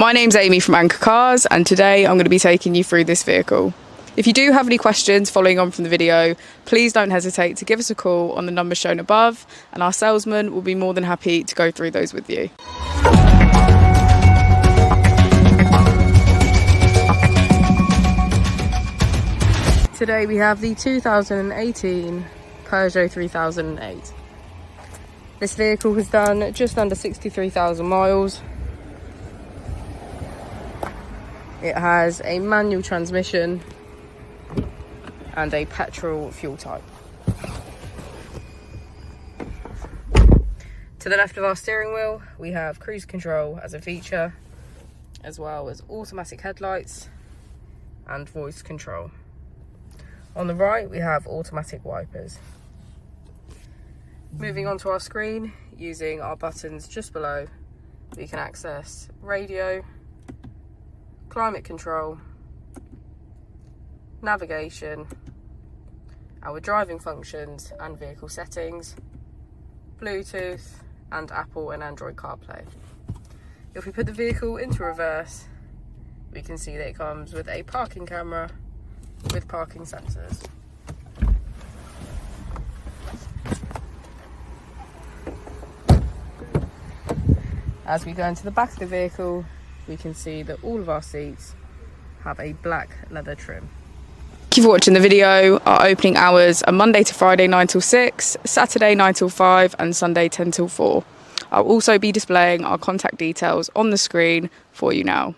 My name's Amy from Anchor Cars, and today I'm going to be taking you through this vehicle. If you do have any questions following on from the video, please don't hesitate to give us a call on the number shown above, and our salesman will be more than happy to go through those with you. Today we have the 2018 Peugeot 3008. This vehicle has done just under 63,000 miles. It has a manual transmission and a petrol fuel type. To the left of our steering wheel, we have cruise control as a feature, as well as automatic headlights and voice control. On the right, we have automatic wipers. Moving on to our screen, using our buttons just below, we can access radio, climate control, navigation, our driving functions and vehicle settings, Bluetooth, and Apple and Android CarPlay. If we put the vehicle into reverse, we can see that it comes with a parking camera with parking sensors. As we go into the back of the vehicle, we can see that all of our seats have a black leather trim. Thank you for watching the video. Our opening hours are Monday to Friday 9 till 6, Saturday 9 till 5 and Sunday 10 till 4. I'll also be displaying our contact details on the screen for you now.